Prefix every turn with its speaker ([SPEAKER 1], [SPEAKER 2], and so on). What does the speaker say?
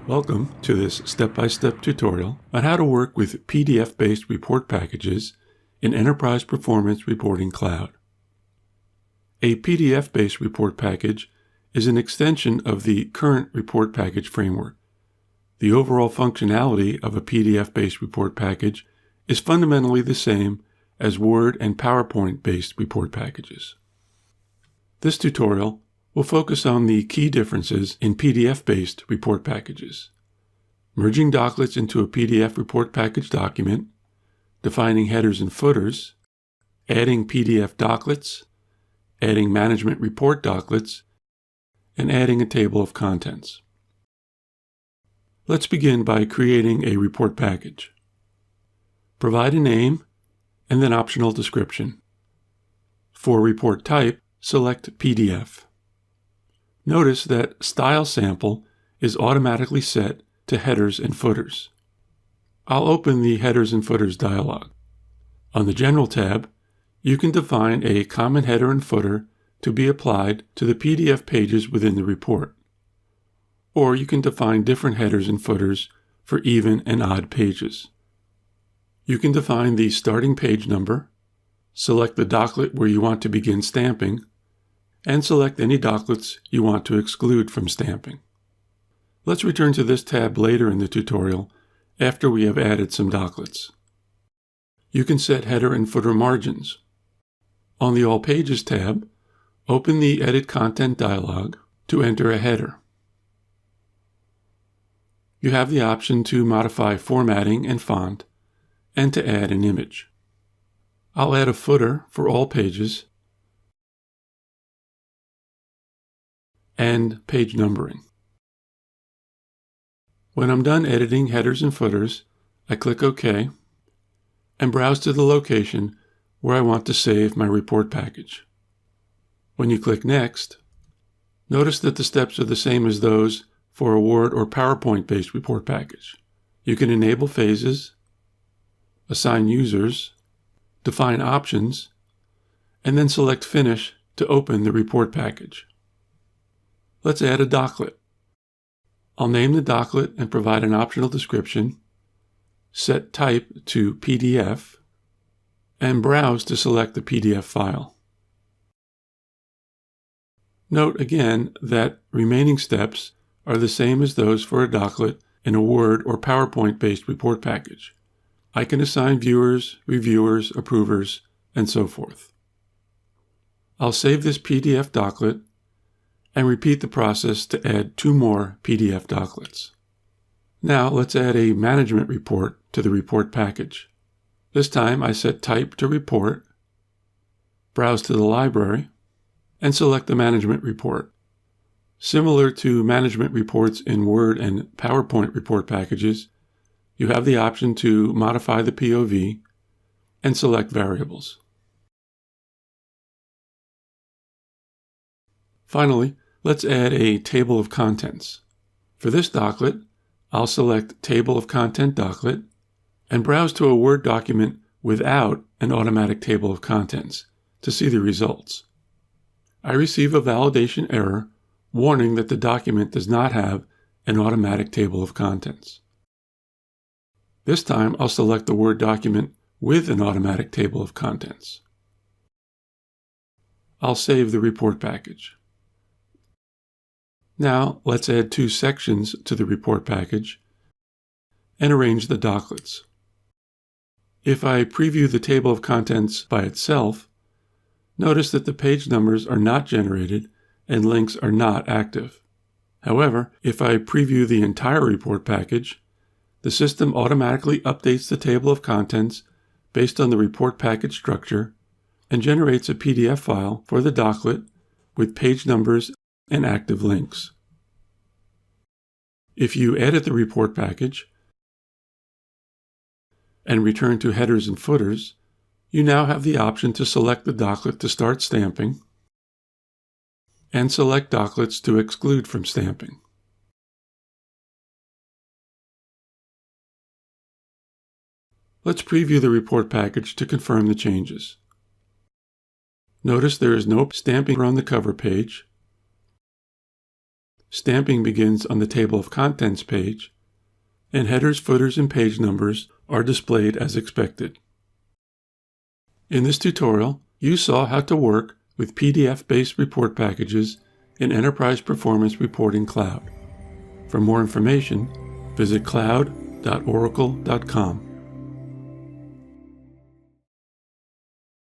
[SPEAKER 1] Welcome to this step-by-step tutorial on how to work with PDF-based report packages in Enterprise Performance Reporting Cloud. A PDF-based report package is an extension of the current report package framework. The overall functionality of a PDF-based report package is fundamentally the same as Word and PowerPoint-based report packages. This tutorial will focus on the key differences in PDF-based report packages: merging docklets into a PDF report package document, defining headers and footers, adding PDF docklets, adding management report docklets, and adding a table of contents. Let's begin by creating a report package. Provide a name and then optional description. For report type, select PDF. Notice that Style Sample is automatically set to headers and footers. I'll open the Headers and Footers dialog. On the General tab, you can define a common header and footer to be applied to the PDF pages within the report. Or you can define different headers and footers for even and odd pages. You can define the starting page number, select the docklet where you want to begin stamping, and select any docklets you want to exclude from stamping. Let's return to this tab later in the tutorial after we have added some docklets. You can set header and footer margins. On the All Pages tab, open the Edit Content dialog to enter a header. You have the option to modify formatting and font and to add an image. I'll add a footer for all pages and page numbering. When I'm done editing headers and footers, I click OK and browse to the location where I want to save my report package. When you click Next, notice that the steps are the same as those for a Word or PowerPoint-based report package. You can enable phases, assign users, define options, and then select Finish to open the report package. Let's add a docklet. I'll name the docklet and provide an optional description, set type to PDF, and browse to select the PDF file. Note again that remaining steps are the same as those for a docklet in a Word or PowerPoint-based report package. I can assign viewers, reviewers, approvers, and so forth. I'll save this PDF docklet and repeat the process to add 2 more PDF docklets. Now let's add a management report to the report package. This time I set type to report, browse to the library, and select the management report. Similar to management reports in Word and PowerPoint report packages, you have the option to modify the POV and select variables. Finally, let's add a table of contents. For this docklet, I'll select Table of Content docklet and browse to a Word document without an automatic table of contents to see the results. I receive a validation error warning that the document does not have an automatic table of contents. This time, I'll select the Word document with an automatic table of contents. I'll save the report package. Now, let's add 2 sections to the report package and arrange the docklets. If I preview the table of contents by itself, notice that the page numbers are not generated and links are not active. However, if I preview the entire report package, the system automatically updates the table of contents based on the report package structure and generates a PDF file for the docklet with page numbers and active links. If you edit the report package and return to headers and footers, you now have the option to select the docklet to start stamping and select docklets to exclude from stamping. Let's preview the report package to confirm the changes. Notice there is no stamping on the cover page, stamping begins on the Table of Contents page, and headers, footers, and page numbers are displayed as expected. In this tutorial, you saw how to work with PDF-based report packages in Enterprise Performance Reporting Cloud. For more information, visit cloud.oracle.com.